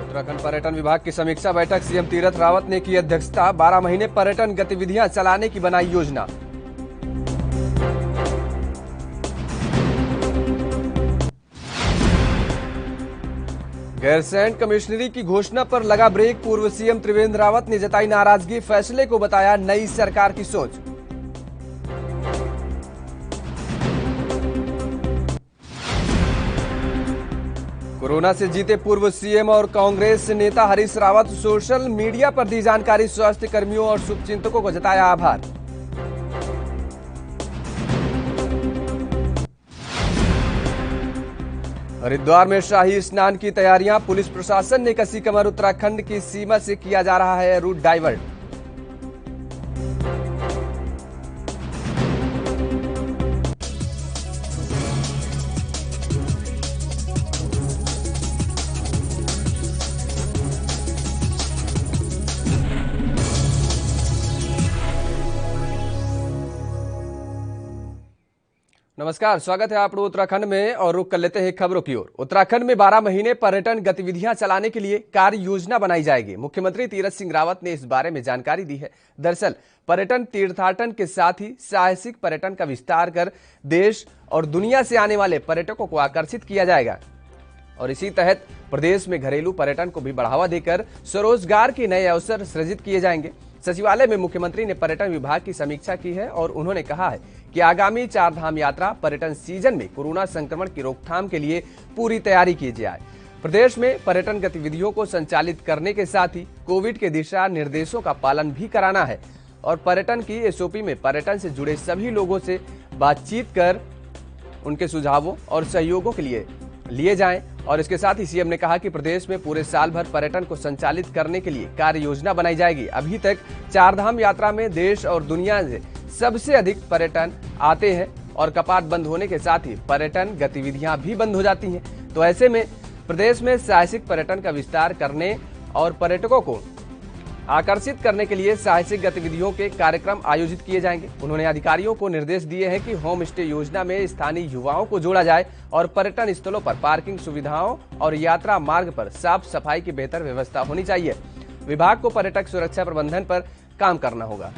उत्तराखंड पर्यटन विभाग की समीक्षा बैठक सीएम तीरथ रावत ने की अध्यक्षता। 12 महीने पर्यटन गतिविधियां चलाने की बनाई योजना। गैरसैंण कमिश्नरी की घोषणा पर लगा ब्रेक। पूर्व सीएम त्रिवेंद्र रावत ने जताई नाराजगी। फैसले को बताया नई सरकार की सोच। कोरोना से जीते पूर्व सीएम और कांग्रेस नेता हरीश रावत। सोशल मीडिया पर दी जानकारी। स्वास्थ्य कर्मियों और शुभचिंतकों को जताया आभार। हरिद्वार में शाही स्नान की तैयारियां। पुलिस प्रशासन ने कसी कमर। उत्तराखंड की सीमा से किया जा रहा है रूट डाइवर्ट। नमस्कार, स्वागत है आपको उत्तराखंड में और रुक कर लेते हैं खबरों की ओर। उत्तराखंड में 12 महीने पर्यटन गतिविधियां चलाने के लिए कार्य योजना बनाई जाएगी। मुख्यमंत्री तीरथ सिंह रावत ने इस बारे में जानकारी दी है। दरअसल पर्यटन तीर्थाटन के साथ ही साहसिक पर्यटन का विस्तार कर देश और दुनिया से आने वाले पर्यटकों को आकर्षित किया जाएगा और इसी तहत प्रदेश में घरेलू पर्यटन को भी बढ़ावा देकर स्वरोजगार के नए अवसर सृजित किए जाएंगे। सचिवालय में मुख्यमंत्री ने पर्यटन विभाग की समीक्षा की है और उन्होंने कहा है कि आगामी 4 धाम यात्रा पर्यटन सीजन में कोरोना संक्रमण की रोकथाम के लिए पूरी तैयारी की जाए। प्रदेश में पर्यटन गतिविधियों को संचालित करने के साथ ही कोविड के दिशा निर्देशों का पालन भी कराना है और पर्यटन की एसओपी में पर्यटन से जुड़े सभी लोगों से बातचीत कर उनके सुझावों और सहयोगों के लिए जाएं। और इसके साथ ही सीएम ने कहा कि प्रदेश में पूरे साल भर पर्यटन को संचालित करने के लिए कार्य योजना बनाई जाएगी। अभी तक 4 धाम यात्रा में देश और दुनिया से सबसे अधिक पर्यटन आते हैं और कपाट बंद होने के साथ ही पर्यटन गतिविधियां भी बंद हो जाती हैं। तो ऐसे में प्रदेश में साहसिक पर्यटन का विस्तार करने और पर्यटकों को आकर्षित करने के लिए साहसिक गतिविधियों के कार्यक्रम आयोजित किए जाएंगे। उन्होंने अधिकारियों को निर्देश दिए हैं कि होम स्टे योजना में स्थानीय युवाओं को जोड़ा जाए और पर्यटन स्थलों पर पार्किंग सुविधाओं और यात्रा मार्ग पर साफ सफाई की बेहतर व्यवस्था होनी चाहिए। विभाग को पर्यटक सुरक्षा प्रबंधन पर काम करना होगा।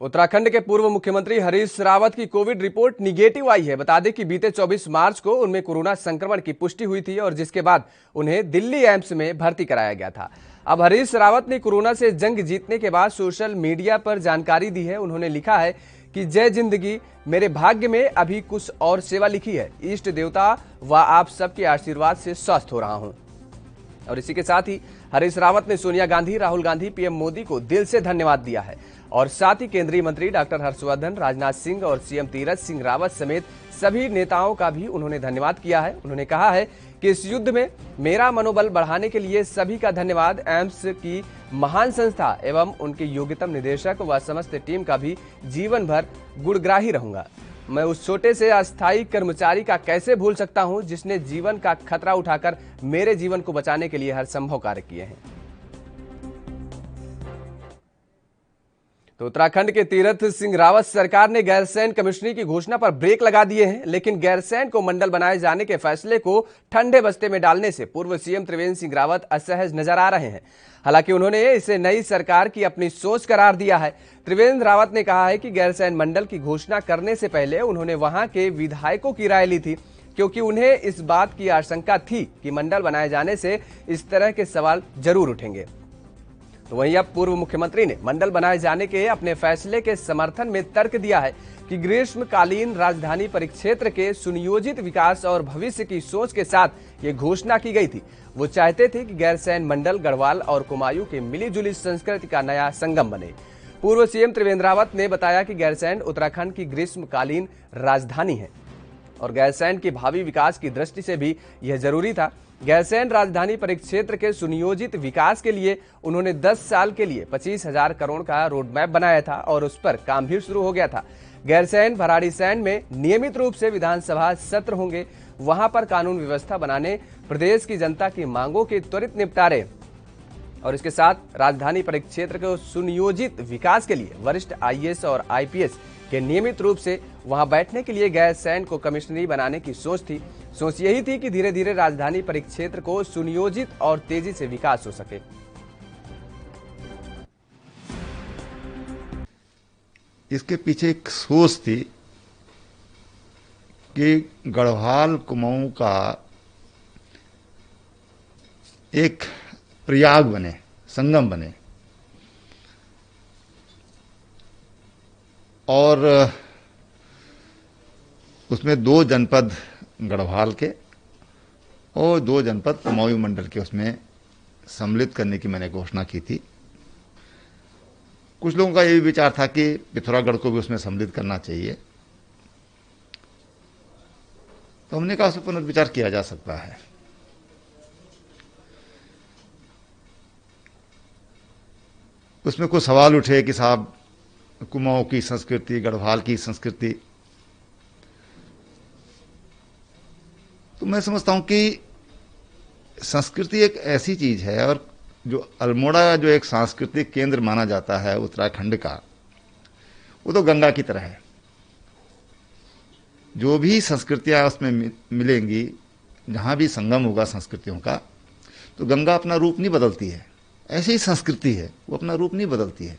उत्तराखंड के पूर्व मुख्यमंत्री हरीश रावत की कोविड रिपोर्ट निगेटिव आई है। बता दें कि बीते 24 मार्च को उनमें कोरोना संक्रमण की पुष्टि हुई थी और जिसके बाद उन्हें दिल्ली एम्स में भर्ती कराया गया था। अब हरीश रावत ने कोरोना से जंग जीतने के बाद सोशल मीडिया पर जानकारी दी है। उन्होंने लिखा है कि जय जिंदगी, मेरे भाग्य में अभी कुछ और सेवा लिखी है। इष्ट देवता व आप सबके आशीर्वाद से स्वस्थ हो रहा हूं। और इसी के साथ ही हरीश रावत ने सोनिया गांधी, राहुल गांधी, पीएम मोदी को दिल से धन्यवाद दिया है और साथ ही केंद्रीय मंत्री डॉक्टर हर्षवर्धन, राजनाथ सिंह और सीएम तीरथ सिंह रावत समेत सभी नेताओं का भी उन्होंने धन्यवाद किया है। उन्होंने कहा है कि इस युद्ध में मेरा मनोबल बढ़ाने के लिए सभी का धन्यवाद। एम्स की महान संस्था एवं उनके योग्यतम निदेशक व समस्त टीम का भी जीवन भर गुणग्राही रहूंगा। मैं उस छोटे से अस्थायी कर्मचारी का कैसे भूल सकता हूं जिसने जीवन का खतरा उठाकर मेरे जीवन को बचाने के लिए हर संभव कार्य किए हैं। तो उत्तराखंड के तीरथ सिंह रावत सरकार ने गैरसैंण कमिश्नरी की घोषणा पर ब्रेक लगा दिए हैं, लेकिन गैरसैंण को मंडल बनाए जाने के फैसले को ठंडे बस्ते में डालने से पूर्व सीएम त्रिवेंद्र सिंह रावत असहज नजर आ रहे हैं। हालांकि उन्होंने इसे नई सरकार की अपनी सोच करार दिया है। त्रिवेंद्र रावत ने कहा है कि गैरसैंण मंडल की घोषणा करने से पहले उन्होंने वहां के विधायकों की राय ली थी, क्योंकि उन्हें इस बात की आशंका थी कि मंडल बनाए जाने से इस तरह के सवाल जरूर उठेंगे। तो वहीं अब पूर्व मुख्यमंत्री ने मंडल बनाए जाने के अपने फैसले के समर्थन में तर्क दिया है कि ग्रीष्मकालीन राजधानी परिक्षेत्र के सुनियोजित विकास और भविष्य की सोच के साथ ये घोषणा की गई थी। वो चाहते थे कि गैरसैंण मंडल गढ़वाल और कुमायूं के मिलीजुली संस्कृति का नया संगम बने। पूर्व सीएम त्रिवेंद्र रावत ने बताया कि गैरसैंण उत्तराखंड की ग्रीष्मकालीन राजधानी है और गैरसैंण के भावी विकास की दृष्टि से भी यह जरूरी था। गैरसैंण राजधानी परिक्षेत्र के सुनियोजित विकास के लिए उन्होंने 10 साल के लिए 25,000 करोड़ का रोड मैप बनाया था और उस पर काम भी शुरू हो गया था। गैरसैंण भराड़ीसैंण में नियमित रूप से विधानसभा सत्र होंगे। वहां पर कानून व्यवस्था बनाने, प्रदेश की जनता की मांगों के त्वरित निपटारे और इसके साथ राजधानी परिक्षेत्र के सुनियोजित विकास के लिए वरिष्ठ आईएएस और आईपीएस कि नियमित रूप से वहां बैठने के लिए गैरसैंण को कमिश्नरी बनाने की सोच थी। सोच यही थी कि धीरे धीरे राजधानी परिक्षेत्र को सुनियोजित और तेजी से विकास हो सके। इसके पीछे एक सोच थी कि गढ़वाल कुमाऊं का एक प्रयाग बने, संगम बने और उसमें 2 जनपद गढ़वाल के और 2 जनपद कुमाऊं मंडल के उसमें सम्मिलित करने की मैंने घोषणा की थी। कुछ लोगों का ये भी विचार था कि पिथौरागढ़ को भी उसमें सम्मिलित करना चाहिए, तो हमने कहा उस पर पुनर्विचार किया जा सकता है। उसमें कुछ सवाल उठे कि साहब कुमाऊं की संस्कृति, गढ़वाल की संस्कृति, तो मैं समझता हूं कि संस्कृति एक ऐसी चीज है, और जो अल्मोड़ा जो एक सांस्कृतिक केंद्र माना जाता है उत्तराखंड का, वो तो गंगा की तरह है। जो भी संस्कृतियां उसमें मिलेंगी, जहां भी संगम होगा संस्कृतियों का, तो गंगा अपना रूप नहीं बदलती है। ऐसी ही संस्कृति है, वो अपना रूप नहीं बदलती है।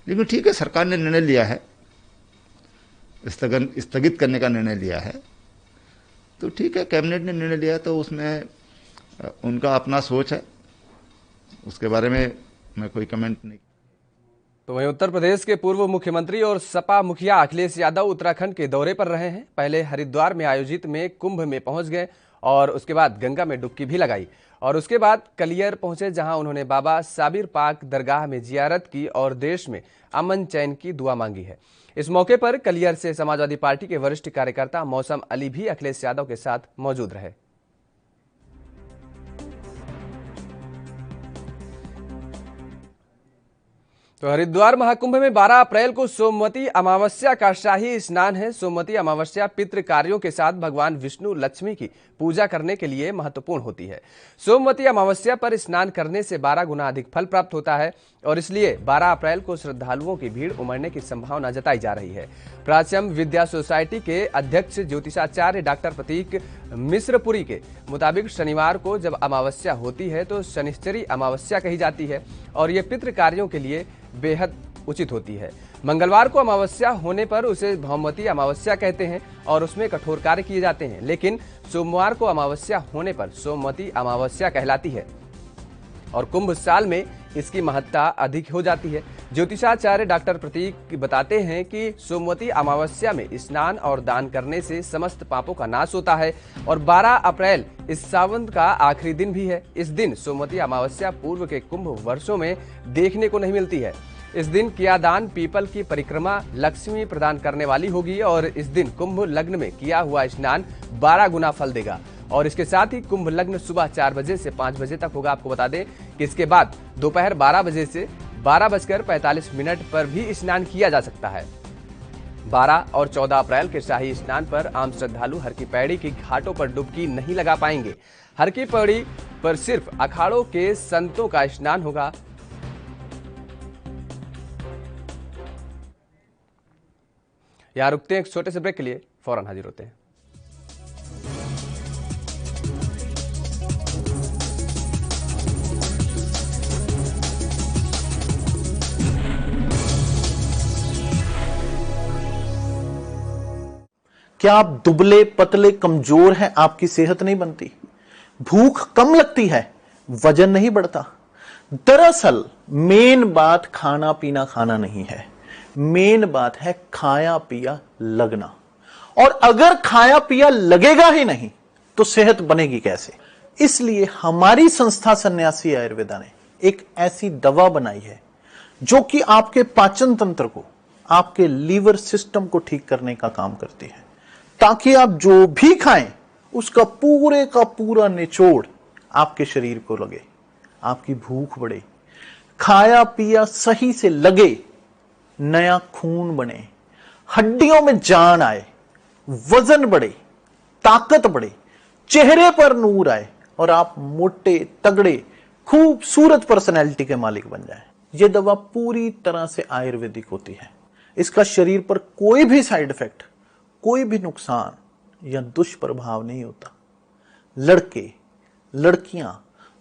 लेकिन ठीक है, सरकार ने निर्णय लिया है, स्थगित करने का निर्णय लिया है, तो ठीक है, कैबिनेट ने निर्णय लिया, तो उसमें उनका अपना सोच है, उसके बारे में मैं कोई कमेंट नहीं। तो वहीं उत्तर प्रदेश के पूर्व मुख्यमंत्री और सपा मुखिया अखिलेश यादव उत्तराखंड के दौरे पर रहे हैं। पहले हरिद्वार में आयोजित में कुंभ में पहुंच गए और उसके बाद गंगा में डुबकी भी लगाई और उसके बाद कलियर पहुंचे, जहां उन्होंने बाबा साबिर पाक दरगाह में जियारत की और देश में अमन चैन की दुआ मांगी है। इस मौके पर कलियर से समाजवादी पार्टी के वरिष्ठ कार्यकर्ता मौसम अली भी अखिलेश यादव के साथ मौजूद रहे। तो हरिद्वार महाकुंभ में 12 अप्रैल को सोमवती अमावस्या का शाही स्नान है। सोमवती अमावस्या पितृ कार्यों के साथ भगवान विष्णु लक्ष्मी की पूजा करने के लिए महत्वपूर्ण होती है। सोमवती अमावस्या पर स्नान करने से 12 गुना अधिक फल प्राप्त होता है और इसलिए 12 अप्रैल को श्रद्धालुओं की भीड़ उमड़ने की संभावना जताई जा रही है। प्राच्यम विद्या सोसाइटी के अध्यक्ष ज्योतिषाचार्य डॉक्टर प्रतीक मिश्रपुरी के मुताबिक शनिवार को जब अमावस्या होती है तो शनिश्चरी अमावस्या कही जाती है और ये पितृ कार्यों के लिए बेहद उचित होती है। मंगलवार को अमावस्या होने पर उसे भौमवती अमावस्या कहते हैं और उसमें कठोर कार्य किए जाते हैं, लेकिन सोमवार को अमावस्या होने पर सोमवती अमावस्या कहलाती है और कुंभ साल में इसकी महत्ता अधिक हो जाती है। ज्योतिषाचार्य डॉक्टर प्रतीक बताते हैं कि सोमवती अमावस्या में स्नान और दान करने से समस्त पापों का नाश होता है और 12 अप्रैल इस सावन का आखिरी दिन भी है। इस दिन सोमवती अमावस्या पूर्व के कुंभ वर्षों में देखने को नहीं मिलती है। इस दिन किया दान पीपल की परिक्रमा लक्ष्मी प्रदान करने वाली होगी और इस दिन कुंभ लग्न में किया हुआ स्नान 12 गुना फल देगा और इसके साथ ही कुंभ लग्न सुबह 4 बजे से 5 बजे तक होगा। आपको बता दें कि इसके बाद दोपहर 12 बजे से 12:45 पर भी स्नान किया जा सकता है। 12 और 14 अप्रैल के शाही स्नान पर आम श्रद्धालु हर की पैड़ी की घाटों पर डुबकी नहीं लगा पाएंगे। हर की पैड़ी पर सिर्फ अखाड़ों के संतों का स्नान होगा। यहां रुकते हैं एक छोटे से ब्रेक के लिए, फौरन हाजिर होते हैं। क्या आप दुबले पतले कमजोर हैं? आपकी सेहत नहीं बनती, भूख कम लगती है, वजन नहीं बढ़ता? दरअसल मेन बात खाना पीना खाना नहीं है, मेन बात है खाया पिया लगना। और अगर खाया पिया लगेगा ही नहीं तो सेहत बनेगी कैसे? इसलिए हमारी संस्था सन्यासी आयुर्वेदा ने एक ऐसी दवा बनाई है जो कि आपके पाचन तंत्र को, आपके लीवर सिस्टम को ठीक करने का काम करती है, ताकि आप जो भी खाएं उसका पूरे का पूरा निचोड़ आपके शरीर को लगे, आपकी भूख बढ़े, खाया पिया सही से लगे, नया खून बने, हड्डियों में जान आए, वजन बढ़े, ताकत बढ़े, चेहरे पर नूर आए और आप मोटे तगड़े खूबसूरत पर्सनैलिटी के मालिक बन जाएं। यह दवा पूरी तरह से आयुर्वेदिक होती है। इसका शरीर पर कोई भी साइड इफेक्ट, कोई भी नुकसान या दुष्प्रभाव नहीं होता। लड़के लड़कियां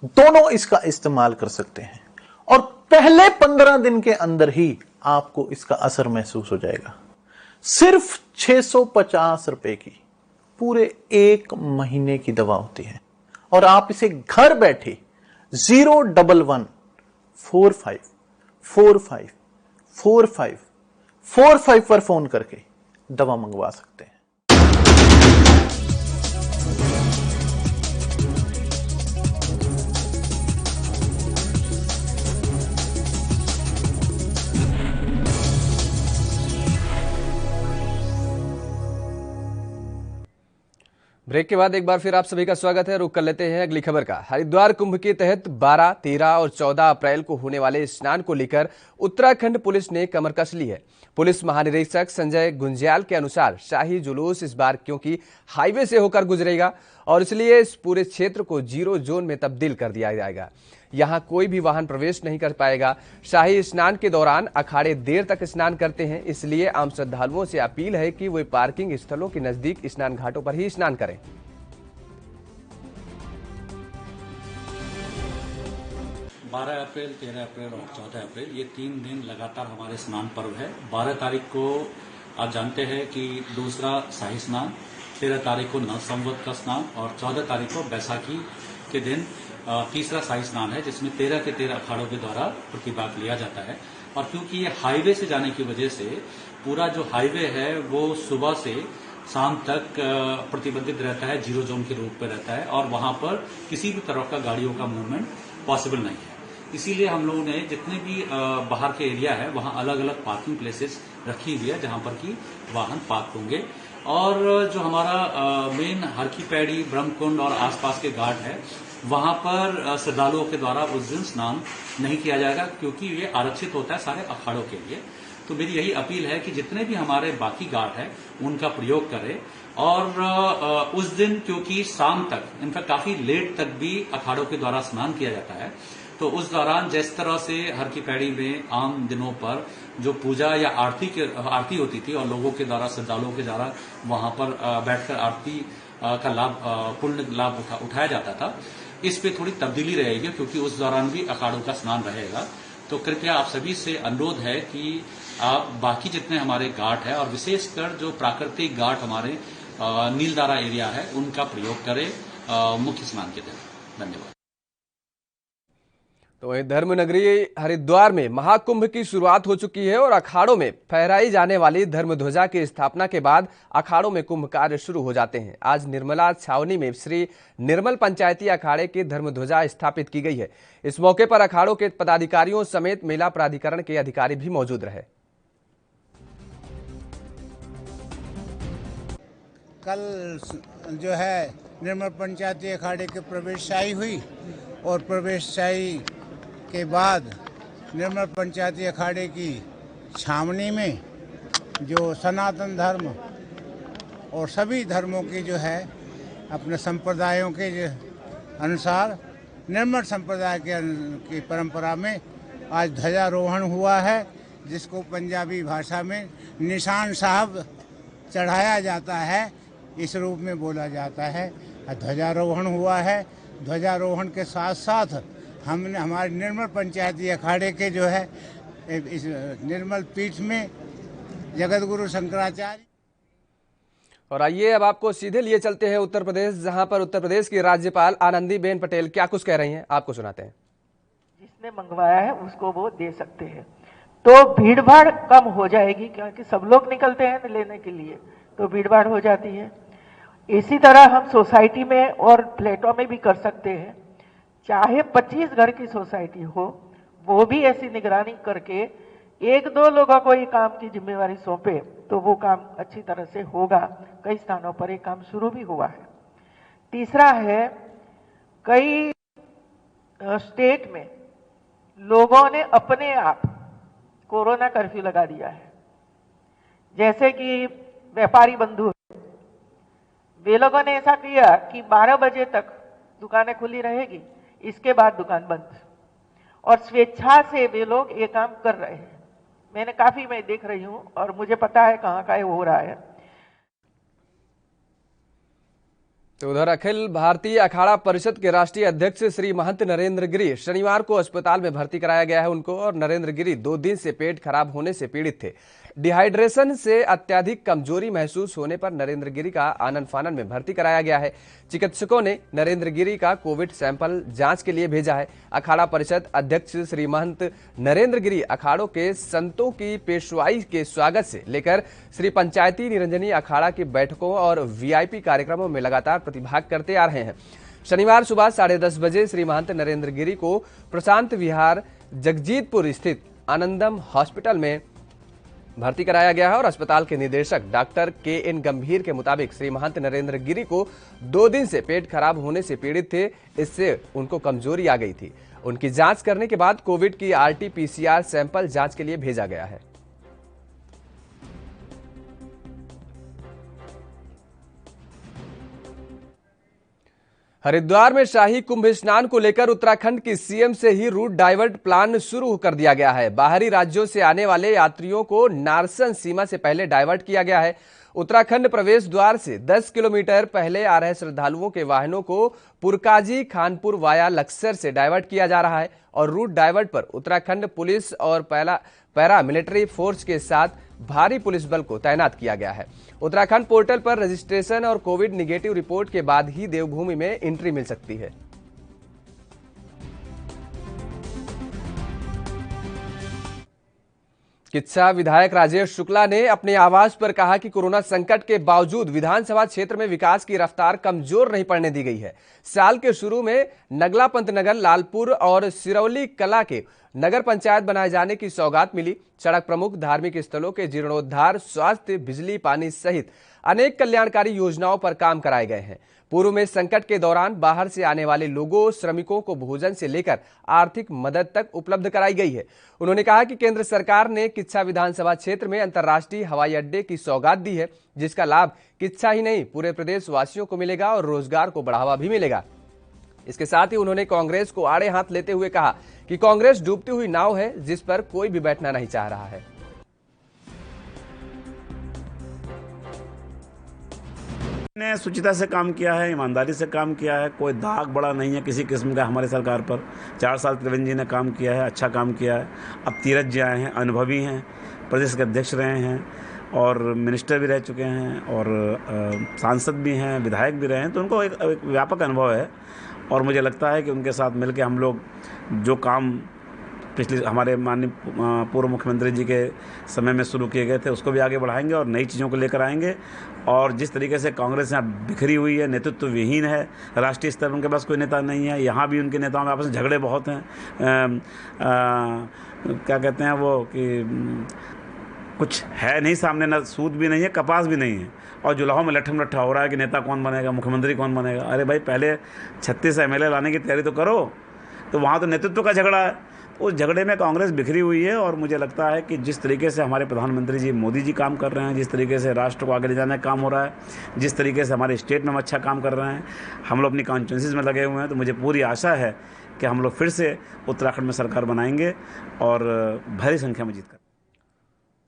दोनों इसका इस्तेमाल कर सकते हैं और पहले 15 दिन के अंदर ही आपको इसका असर महसूस हो जाएगा। सिर्फ 650 रुपए की पूरे 1 महीने की दवा होती है और आप इसे घर बैठे 01145454545 पर फोन करके दवा मंगवा सकते हैं। ब्रेक के बाद एक बार फिर आप सभी का स्वागत है। रुक कर लेते हैं अगली खबर का। हरिद्वार कुंभ के तहत 12, 13 और 14 अप्रैल को होने वाले स्नान को लेकर उत्तराखंड पुलिस ने कमर कस ली है। पुलिस महानिरीक्षक संजय गुंज्याल के अनुसार शाही जुलूस इस बार क्योंकि हाईवे से होकर गुजरेगा और इसलिए इस पूरे क्षेत्र को जीरो जोन में तब्दील कर दिया जाएगा। यहां कोई भी वाहन प्रवेश नहीं कर पाएगा। शाही स्नान के दौरान अखाड़े देर तक स्नान करते हैं, इसलिए आम श्रद्धालुओं से अपील है कि वे पार्किंग स्थलों के नजदीक स्नान घाटों पर ही स्नान करें। 12 अप्रैल, 13 अप्रैल और 14 अप्रैल ये 3 दिन लगातार हमारे स्नान पर्व है। 12 तारीख को आप जानते हैं कि दूसरा शाही स्नान, 13 तारीख को नव संवत का स्नान और 14 तारीख को बैसाखी के दिन तीसरा शाही स्नान है, जिसमें 13 के 13 अखाड़ों के द्वारा प्रतिभाग लिया जाता है। और क्योंकि ये हाईवे से जाने की वजह से पूरा जो हाईवे है वो सुबह से शाम तक प्रतिबंधित रहता है, जीरो जोन के रूप में रहता है और वहां पर किसी भी तरह का गाड़ियों का मूवमेंट पॉसिबल नहीं है। इसीलिए हम लोगों ने जितने भी बाहर के एरिया है वहां अलग अलग पार्किंग प्लेसेस रखी हुई है जहां पर कि वाहन पार्क होंगे। और जो हमारा मेन हर की पैड़ी, ब्रह्मकुंड और आसपास के घाट है वहां पर श्रद्धालुओं के द्वारा उस दिन स्नान नहीं किया जाएगा क्योंकि ये आरक्षित होता है सारे अखाड़ों के लिए। तो मेरी यही अपील है कि जितने भी हमारे बाकी घाट है उनका प्रयोग करें। और उस दिन क्योंकि शाम तक, इनफैक्ट काफी लेट तक भी अखाड़ों के द्वारा स्नान किया जाता है, तो उस दौरान जिस तरह से हर की पैड़ी में आम दिनों पर जो पूजा या आरती होती थी और लोगों के द्वारा, श्रद्धालुओं के द्वारा वहां पर बैठकर आरती का लाभ, पुण्य लाभ उठाया जाता था, इस पे थोड़ी तब्दीली रहेगी क्योंकि उस दौरान भी अखाड़ों का स्नान रहेगा। तो कृपया आप सभी से अनुरोध है कि आप बाकी जितने हमारे घाट है और विशेषकर जो प्राकृतिक घाट हमारे नीलधारा एरिया है उनका प्रयोग करें मुख्य स्नान के दिन। धन्यवाद। तो वहीं धर्मनगरी हरिद्वार में महाकुंभ की शुरुआत हो चुकी है और अखाड़ों में फहराई जाने वाली धर्मध्वजा की स्थापना के बाद अखाड़ों में कुंभ कार्य शुरू हो जाते हैं। आज निर्मला छावनी में श्री निर्मल पंचायती अखाड़े की धर्मध्वजा स्थापित की गई है। इस मौके पर अखाड़ों के पदाधिकारियों समेत मेला प्राधिकरण के अधिकारी भी मौजूद रहे। कल जो है निर्मल पंचायती अखाड़े की प्रवेशशाही हुई और प्रवेशशाही के बाद निर्मल पंचायती अखाड़े की छावनी में जो सनातन धर्म और सभी धर्मों की जो है अपने संप्रदायों के अनुसार निर्मल संप्रदाय की परंपरा में आज ध्वजारोहण हुआ है, जिसको पंजाबी भाषा में निशान साहब चढ़ाया जाता है, इस रूप में बोला जाता है। ध्वजारोहण हुआ है। ध्वजारोहण के साथ साथ हमने हमारे निर्मल पंचायती अखाड़े के जो है इस निर्मल पीठ में जगत गुरु शंकराचार्य। और आइए अब आपको सीधे लिए चलते हैं उत्तर प्रदेश, जहां पर उत्तर प्रदेश की राज्यपाल आनंदीबेन पटेल क्या कुछ कह रही हैं, आपको सुनाते हैं। जिसने मंगवाया है उसको वो दे सकते हैं, तो भीड़ भाड़ कम हो जाएगी क्योंकि सब लोग निकलते हैं लेने के लिए, तो भीड़ भाड़ हो जाती है। इसी तरह हम सोसाइटी में और फ्लैटों में भी कर सकते हैं, चाहे 25 घर की सोसाइटी हो, वो भी ऐसी निगरानी करके 1-2 लोगों को ये काम की जिम्मेवारी सौंपे तो वो काम अच्छी तरह से होगा। कई स्थानों पर ये काम शुरू भी हुआ है। तीसरा है, कई स्टेट में लोगों ने अपने आप कोरोना कर्फ्यू लगा दिया है। जैसे कि व्यापारी बंधु, वे लोगों ने ऐसा किया कि 12 बजे तक दुकानें खुली रहेगी, इसके बाद दुकान बंद, और स्वेच्छा से वे लोग ये काम कर रहे हैं। मैंने काफी मैं देख रही हूँ और मुझे पता है कहाँ का हो रहा है। तो उधर अखिल भारतीय अखाड़ा परिषद के राष्ट्रीय अध्यक्ष श्री महंत नरेंद्र गिरी शनिवार को अस्पताल में भर्ती कराया गया है उनको। और नरेंद्र गिरी 2 दिन से पेट खराब होने से पीड़ित थे। डिहाइड्रेशन से अत्यधिक कमजोरी महसूस होने पर नरेंद्र गिरी का आनन फानन में भर्ती कराया गया है। चिकित्सकों ने नरेंद्र गिरी का कोविड सैंपल जांच के लिए भेजा है। अखाड़ा परिषद अध्यक्ष श्री महंत नरेंद्र गिरी अखाड़ों के संतों की पेशवाई के स्वागत से लेकर श्री पंचायती निरंजनी अखाड़ा की बैठकों और वीआईपी कार्यक्रमों में लगातार प्रतिभाग करते आ रहे हैं। शनिवार सुबह 10:30 बजे श्री महंत नरेंद्र गिरी को प्रशांत विहार जगजीतपुर स्थित आनंदम हॉस्पिटल में भर्ती कराया गया है। और अस्पताल के निदेशक डॉक्टर KN गंभीर के मुताबिक श्री महंत नरेंद्र गिरी को 2 दिन से पेट खराब होने से पीड़ित थे। इससे उनको कमजोरी आ गई थी। उनकी जांच करने के बाद कोविड की RT-PCR सैंपल जांच के लिए भेजा गया है। हरिद्वार में शाही कुंभ स्नान को लेकर उत्तराखंड की सीएम से ही रूट डाइवर्ट प्लान शुरू कर दिया गया है। बाहरी राज्यों से आने वाले यात्रियों को नारसन सीमा से पहले डाइवर्ट किया गया है। उत्तराखंड प्रवेश द्वार से 10 किलोमीटर पहले आ रहे श्रद्धालुओं के वाहनों को पुरकाजी खानपुर वाया लक्सर से डाइवर्ट किया जा रहा है। और रूट डाइवर्ट पर उत्तराखंड पुलिस और पैरा मिलिट्री फोर्स के साथ भारी पुलिस बल को तैनात किया गया है। उत्तराखंड पोर्टल पर रजिस्ट्रेशन और कोविड निगेटिव रिपोर्ट के बाद ही देवभूमि में एंट्री मिल सकती है। किच्चा विधायक राजेश शुक्ला ने अपने आवास पर कहा कि कोरोना संकट के बावजूद विधानसभा क्षेत्र में विकास की रफ्तार कमजोर नहीं पड़ने दी गई है। साल के शुरू में नगला पंत नगर, लालपुर और सिरौली कला के नगर पंचायत बनाए जाने की सौगात मिली। सड़क प्रमुख, धार्मिक स्थलों के जीर्णोद्धार, स्वास्थ्य, बिजली, पानी सहित अनेक कल्याणकारी योजनाओं पर काम कराए गए हैं। पूर्व में संकट के दौरान बाहर से आने वाले लोगों, श्रमिकों को भोजन से लेकर आर्थिक मदद तक उपलब्ध कराई गई है। उन्होंने कहा कि केंद्र सरकार ने किच्चा विधानसभा क्षेत्र में अंतर्राष्ट्रीय हवाई अड्डे की सौगात दी है, जिसका लाभ किच्चा ही नहीं पूरे प्रदेश वासियों को मिलेगा और रोजगार को बढ़ावा भी मिलेगा। इसके साथ ही उन्होंने कांग्रेस को आड़े हाथ लेते हुए कहा कि कांग्रेस डूबती हुई नाव है, जिस पर कोई भी बैठना नहीं चाह रहा है। ने शुचिता से काम किया है, ईमानदारी से काम किया है, कोई दाग बड़ा नहीं है किसी किस्म का हमारे सरकार पर। 4 साल त्रिवेंद्र जी ने काम किया है, अच्छा काम किया है। अब तीरथ जी आए हैं, अनुभवी हैं, प्रदेश के अध्यक्ष रहे हैं और मिनिस्टर भी रह चुके हैं और सांसद भी हैं, विधायक भी रहे हैं, तो उनको एक व्यापक अनुभव है। और मुझे लगता है कि उनके साथ मिलकर हम लोग जो काम पिछले हमारे माननीय पूर्व मुख्यमंत्री जी के समय में शुरू किए गए थे उसको भी आगे बढ़ाएंगे और नई चीज़ों को लेकर आएंगे। और जिस तरीके से कांग्रेस यहाँ बिखरी हुई है, नेतृत्व विहीन है, राष्ट्रीय स्तर पर उनके पास कोई नेता नहीं है, यहाँ भी उनके नेताओं में आपस में झगड़े बहुत हैं। क्या कहते हैं वो कि कुछ है नहीं सामने, ना सूद भी नहीं है, कपास भी नहीं है, और जुलाहों में लट्ठम लट्ठा हो रहा है कि नेता कौन बनेगा, मुख्यमंत्री कौन बनेगा। अरे भाई, पहले 36 MLA लाने की तैयारी तो करो। तो वहाँ तो नेतृत्व का झगड़ा है। उस झगड़े में कांग्रेस बिखरी हुई है। और मुझे लगता है कि जिस तरीके से हमारे प्रधानमंत्री जी मोदी जी काम कर रहे हैं, जिस तरीके से राष्ट्र को आगे ले जाने का काम हो रहा है, जिस तरीके से हमारे स्टेट में हम अच्छा काम कर रहे हैं, हम लोग अपनी कॉन्स्टिट्यूंसीज में लगे हुए हैं, तो मुझे पूरी आशा है कि हम लोग फिर से उत्तराखंड में सरकार बनाएंगे और भारी संख्या में जीत कर।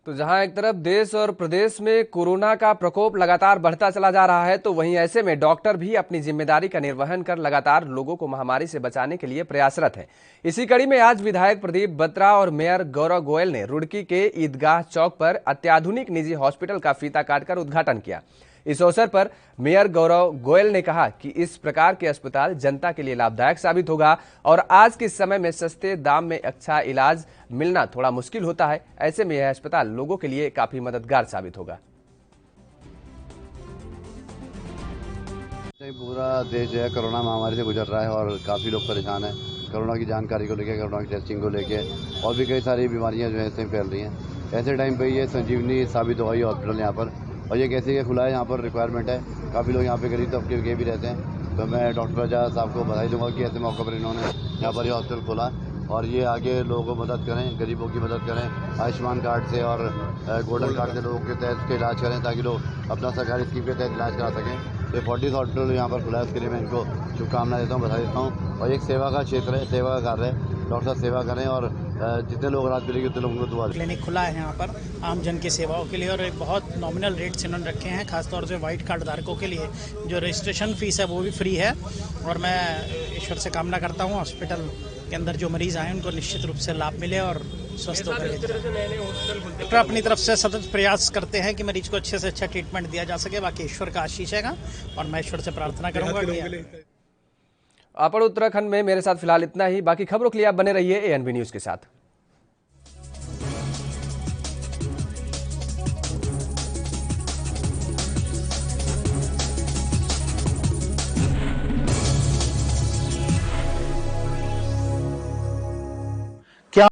तो जहां एक तरफ देश और प्रदेश में कोरोना का प्रकोप लगातार बढ़ता चला जा रहा है, तो वहीं ऐसे में डॉक्टर भी अपनी जिम्मेदारी का निर्वहन कर लगातार लोगों को महामारी से बचाने के लिए प्रयासरत हैं। इसी कड़ी में आज विधायक प्रदीप बत्रा और मेयर गौरव गोयल ने रुड़की के ईदगाह चौक पर अत्याधुनिक निजी हॉस्पिटल का फीता काटकर उद्घाटन किया। इस अवसर पर मेयर गौरव गोयल ने कहा कि इस प्रकार के अस्पताल जनता के लिए लाभदायक साबित होगा और आज के समय में सस्ते दाम में अच्छा इलाज मिलना थोड़ा मुश्किल होता है। ऐसे में यह अस्पताल लोगों के लिए काफी मददगार साबित होगा। पूरा देश जो है कोरोना महामारी से गुजर रहा है और काफ़ी लोग परेशान हैं कोरोना की जानकारी को लेकर, कोरोना की टेस्टिंग को लेकर, और भी कई सारी बीमारियां जो है इससे फैल रही हैं। ऐसे टाइम पे ये संजीवनी साबित हो गई हॉस्पिटल यहाँ पर, और ये कैसे ये खुला है, यहाँ पर रिक्वायरमेंट है। काफ़ी लोग यहाँ पे गरीब तबके के भी रहते हैं, तो मैं डॉक्टर प्रजा साहब को बधाई दूंगा कि ऐसे मौके पर इन्होंने यहाँ पर ये हॉस्पिटल खोला और ये आगे लोगों को मदद करें, गरीबों की मदद करें, आयुष्मान कार्ड से और गोल्डन कार्ड से लोगों के तहत उसका इलाज करें, ताकि लोग अपना सरकारी स्कीम के तहत इलाज करा सकें। ये 40 हॉस्पिटल यहाँ पर खुला है, उसके लिए मैं इनको शुभकामनाएं देता हूँ, बधाई देता हूँ। और एक सेवा का क्षेत्र है, सेवा का कार्य है, डॉक्टर साहब सेवा करें और जितने लोग रात मिलेंगे उतने लोगों को दुआ दें। क्लिनिक खुला है यहाँ पर आम जन की सेवाओं के लिए और एक बहुत नॉमिनल रेट्स इन्होंने रखे हैं, खासतौर से वाइट कार्ड धारकों के लिए जो रजिस्ट्रेशन फीस है वो भी फ्री है। और मैं ईश्वर से कामना करता हूँ हॉस्पिटल के अंदर जो मरीज आए उनको निश्चित रूप से लाभ मिले और स्वस्थ होकर डॉक्टर अपनी तरफ से सतत प्रयास करते हैं कि मरीज को अच्छे से अच्छा ट्रीटमेंट दिया जा सके। बाकी ईश्वर का आशीष है और मैं ईश्वर से प्रार्थना करूंगा कि अपर उत्तराखंड में मेरे साथ फिलहाल इतना ही। बाकी खबरों के लिए आप बने रहिए ANB न्यूज के साथ।